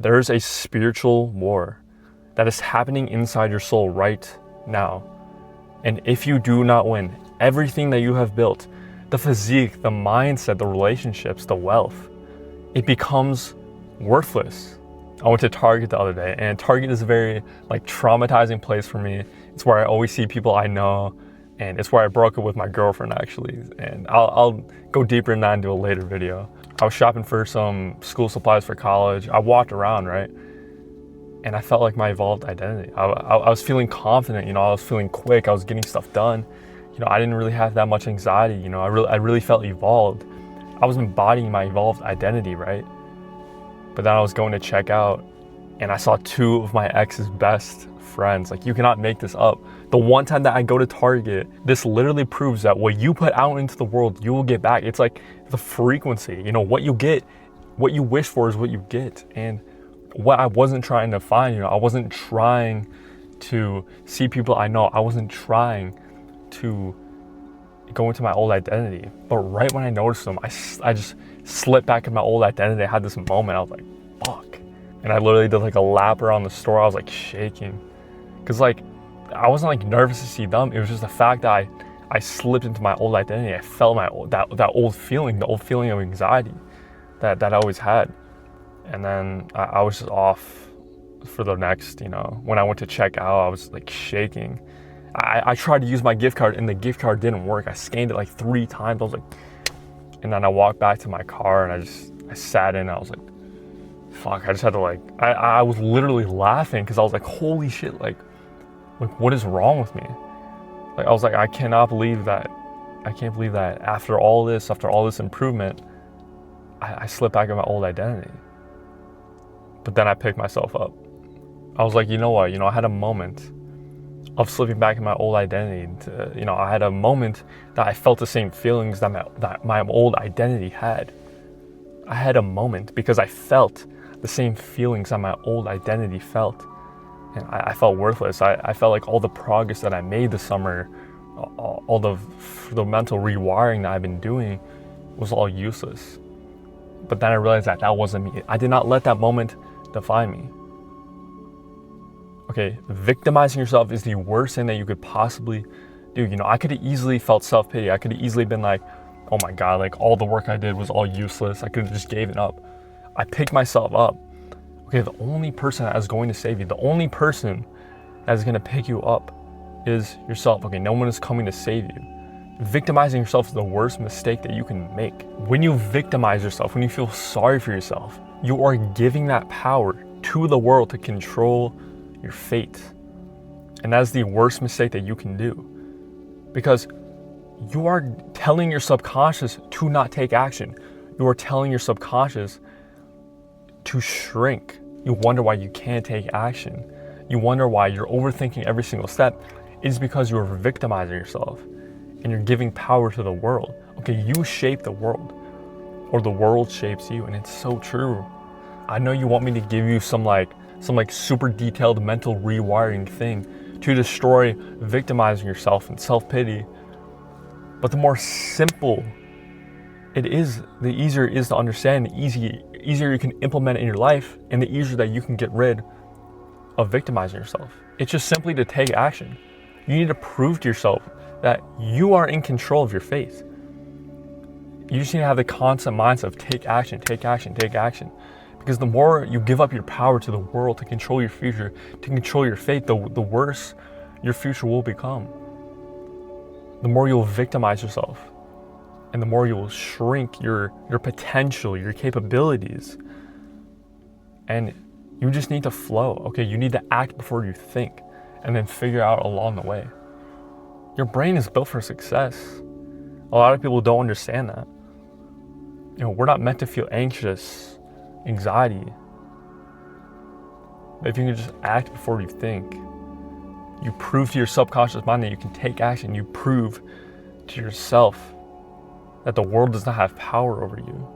There's a spiritual war that is happening inside your soul right now. And if you do not win, everything that you have built, the physique, the mindset, the relationships, the wealth, it becomes worthless. I went to Target the other day, and Target is a very traumatizing place for me. It's where I always see people I know, and it's where I broke up with my girlfriend actually. And I'll go deeper in that and do a later video. I was shopping for some school supplies for college. I walked around, right? And I felt like my evolved identity. I was feeling confident, I was feeling quick. I was getting stuff done. I didn't really have that much anxiety. I really felt evolved. I was embodying my evolved identity, right? But then I was going to check out and I saw two of my ex's best friends. You cannot make this up. The one time that I go to Target, this literally proves that what you put out into the world, you will get back. It's like the frequency, what you get, what you wish for is what you get. And what I wasn't trying to find, I wasn't trying to see people I know. I wasn't trying to go into my old identity. But right when I noticed them, I just slipped back in my old identity. I had this moment. I was like, fuck. And I literally did a lap around the store. I was shaking. Because I wasn't nervous to see them. It was just the fact that I slipped into my old identity. I felt that old feeling, the old feeling of anxiety that I always had. And then I was just off for the next, when I went to check out, I was shaking. I tried to use my gift card and the gift card didn't work. I scanned it 3 times. I was and then I walked back to my car and I sat in. I was fuck, I just had to I was literally laughing because I was holy shit, what is wrong with me? I was I can't believe that after all this improvement, I slipped back in my old identity. But then I picked myself up. I was you know what, I had a moment of slipping back in my old identity. I had a moment that I felt the same feelings that my old identity had. I had a moment because I felt the same feelings that my old identity felt. And I felt worthless. I felt all the progress that I made this summer, all the mental rewiring that I've been doing was all useless. But then I realized that wasn't me. I did not let that moment define me. Okay, victimizing yourself is the worst thing that you could possibly do. I could have easily felt self-pity. I could have easily been oh my God, all the work I did was all useless. I could have just given up. I picked myself up. Okay, the only person that is going to save you, the only person that is going to pick you up is yourself. Okay, no one is coming to save you. Victimizing yourself is the worst mistake that you can make. When you victimize yourself, when you feel sorry for yourself, you are giving that power to the world to control your fate. And that is the worst mistake that you can do. Because you are telling your subconscious to not take action. You are telling your subconscious to shrink. You wonder why you can't take action. You wonder why you're overthinking every single step. It is because you are victimizing yourself and you're giving power to the world. Okay, you shape the world, or the world shapes you, and it's so true. I know you want me to give you some super detailed mental rewiring thing to destroy victimizing yourself and self-pity. But the more simple it is, the easier it is to understand, the easier you can implement it in your life, and the easier that you can get rid of victimizing yourself. It's just simply to take action. You need to prove to yourself that you are in control of your fate. You just need to have the constant mindset of take action, take action, take action. Because the more you give up your power to the world to control your future, to control your fate, the worse your future will become. The more you'll victimize yourself, and the more you will shrink your potential, your capabilities. And you just need to flow. Okay, you need to act before you think, and then figure out along the way. Your brain is built for success. A lot of people don't understand that. We're not meant to feel anxious, anxiety. But if you can just act before you think, you prove to your subconscious mind that you can take action. You prove to yourself that the world does not have power over you.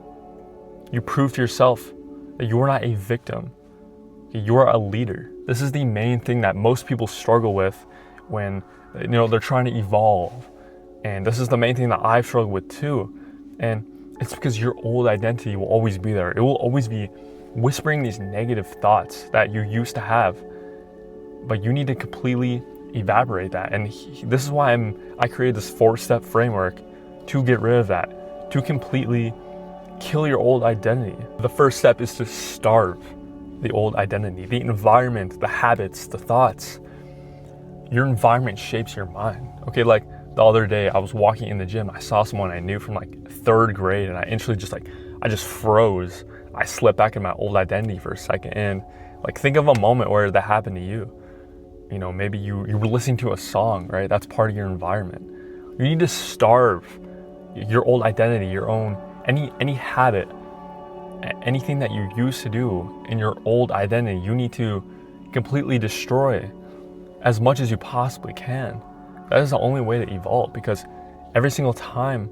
You prove to yourself that you are not a victim. You are a leader. This is the main thing that most people struggle with when they're trying to evolve. And this is the main thing that I've struggled with too. And it's because your old identity will always be there. It will always be whispering these negative thoughts that you used to have, but you need to completely evaporate that. And this is why I created this 4-step framework to get rid of that, to completely kill your old identity. The first step is to starve the old identity, the environment, the habits, the thoughts. Your environment shapes your mind. Okay, like the other day I was walking in the gym, I saw someone I knew from like 3rd grade, and I instantly I just froze. I slipped back in my old identity for a second. And like, think of a moment where that happened to you. You know, maybe you were listening to a song, right? That's part of your environment. You need to starve your old identity, your own, any habit, anything that you used to do in your old identity. You need to completely destroy as much as you possibly can. That is the only way to evolve, because every single time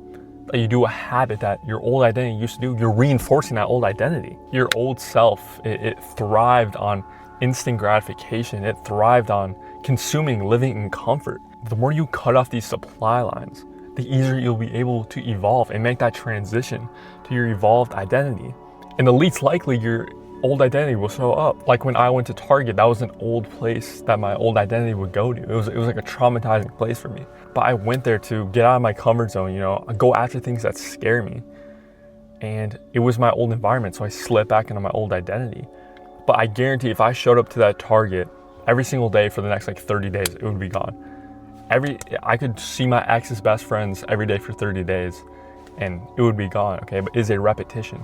that you do a habit that your old identity used to do, you're reinforcing that old identity. Your old self, it thrived on instant gratification. It thrived on consuming, living in comfort. The more you cut off these supply lines, the easier you'll be able to evolve and make that transition to your evolved identity. And the least likely your old identity will show up. Like when I went to Target, that was an old place that my old identity would go to. It was like a traumatizing place for me. But I went there to get out of my comfort zone, you know, go after things that scare me. And it was my old environment, so I slipped back into my old identity. But I guarantee if I showed up to that Target every single day for the next like 30 days, it would be gone. I could see my ex's best friends every day for 30 days and it would be gone, okay? But it's a repetition.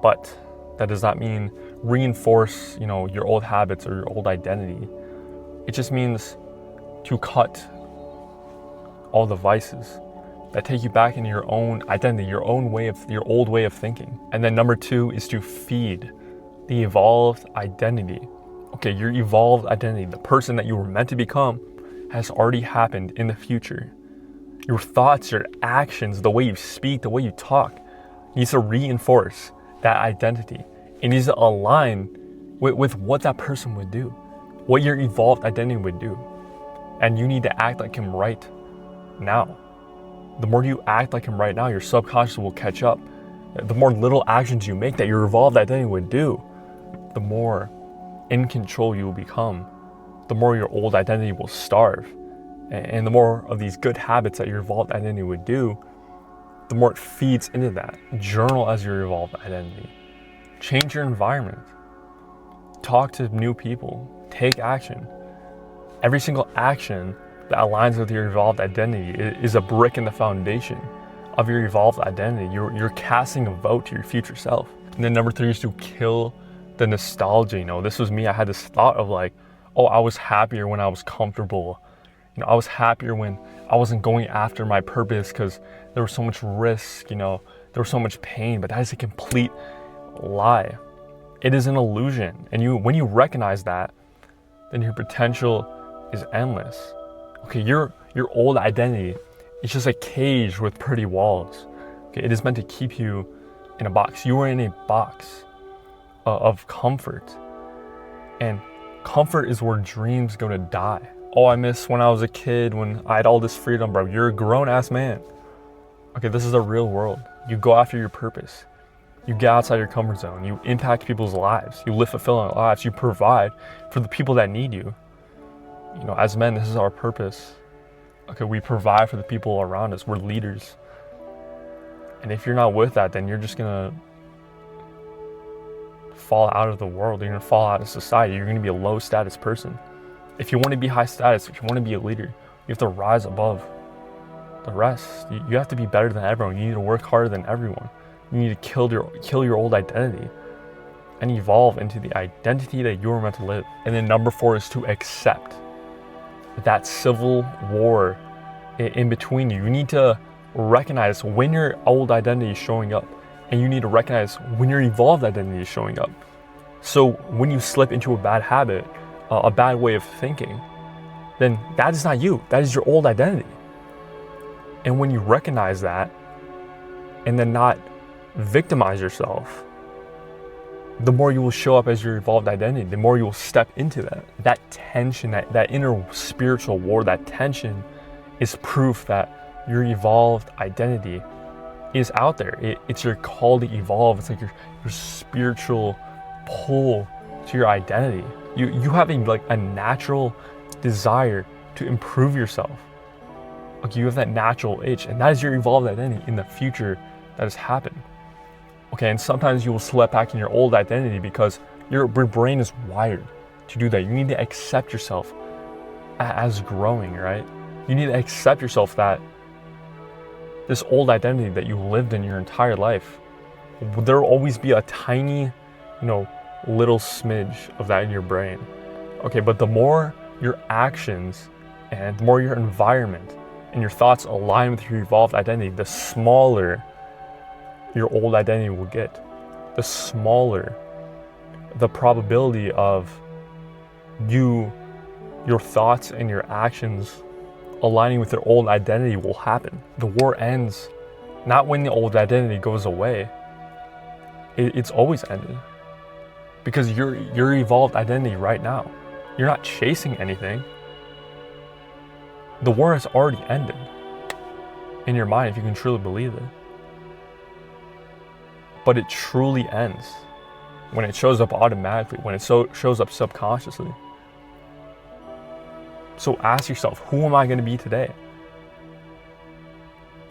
But that does not mean reinforce, you know, your old habits or your old identity. It just means to cut all the vices that take you back into your own identity, your old way of thinking. And then number 2 is to feed the evolved identity. Okay, your evolved identity, the person that you were meant to become, has already happened in the future. Your thoughts, your actions, the way you speak, the way you talk needs to reinforce that identity. It needs to align with what that person would do, what your evolved identity would do. And you need to act like him right now. The more you act like him right now, your subconscious will catch up. The more little actions you make that your evolved identity would do, the more in control you will become. The more your old identity will starve. And the more of these good habits that your evolved identity would do, the more it feeds into that. Journal as your evolved identity. Change your environment. Talk to new people. Take action. Every single action that aligns with your evolved identity is a brick in the foundation of your evolved identity. You're casting a vote to your future self. And then number 3 is to kill the nostalgia. You know, this was me. I had this thought of like, oh, I was happier when I was comfortable. You know, I was happier when I wasn't going after my purpose because there was so much risk, you know, there was so much pain. But that is a complete lie. It is an illusion. And when you recognize that, then your potential is endless. Okay, your old identity is just a cage with pretty walls. Okay, it is meant to keep you in a box. You are in a box of comfort. And comfort is where dreams go to die. Oh, I miss when I was a kid, when I had all this freedom, bro. You're a grown-ass man. Okay, this is the real world. You go after your purpose. You get outside your comfort zone. You impact people's lives. You live fulfilling lives. You provide for the people that need you. You know, as men, this is our purpose. Okay, we provide for the people around us. We're leaders. And if you're not with that, then you're just gonna fall out of the world. You're gonna fall out of society. You're gonna be a low status person. If you want to be high status, if you want to be a leader, you have to rise above the rest. You have to be better than everyone. You need to work harder than everyone. You need to kill your old identity and evolve into the identity that you were meant to live. And then number 4 is to accept that civil war in between you. You need to recognize when your old identity is showing up, and you need to recognize when your evolved identity is showing up. So when you slip into a bad habit, a bad way of thinking, then that is not you. That is your old identity. And when you recognize that and then not victimize yourself, the more you will show up as your evolved identity, the more you will step into that tension, that inner spiritual war. That tension is proof that your evolved identity is out there. It's your call to evolve. It's like your spiritual pull to your identity. You have a natural desire to improve yourself. Like, you have that natural itch, and that is your evolved identity in the future that has happened. Okay, and sometimes you will slip back in your old identity because your brain is wired to do that. You need to accept yourself as growing, right? You need to accept yourself that this old identity that you lived in your entire life, there will always be a tiny, little smidge of that in your brain. Okay, but the more your actions and the more your environment and your thoughts align with your evolved identity, the smaller your old identity will get. The smaller the probability of your thoughts and your actions aligning with your old identity will happen. The war ends not when the old identity goes away. It's always ended. Because your evolved identity right now, you're not chasing anything. The war has already ended in your mind, if you can truly believe it. But it truly ends when it shows up automatically, when it shows up subconsciously. So ask yourself, who am I going to be today?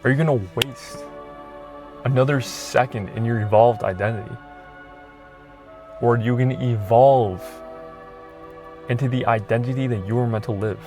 Are you going to waste another second in your evolved identity? Or are you going to evolve into the identity that you were meant to live?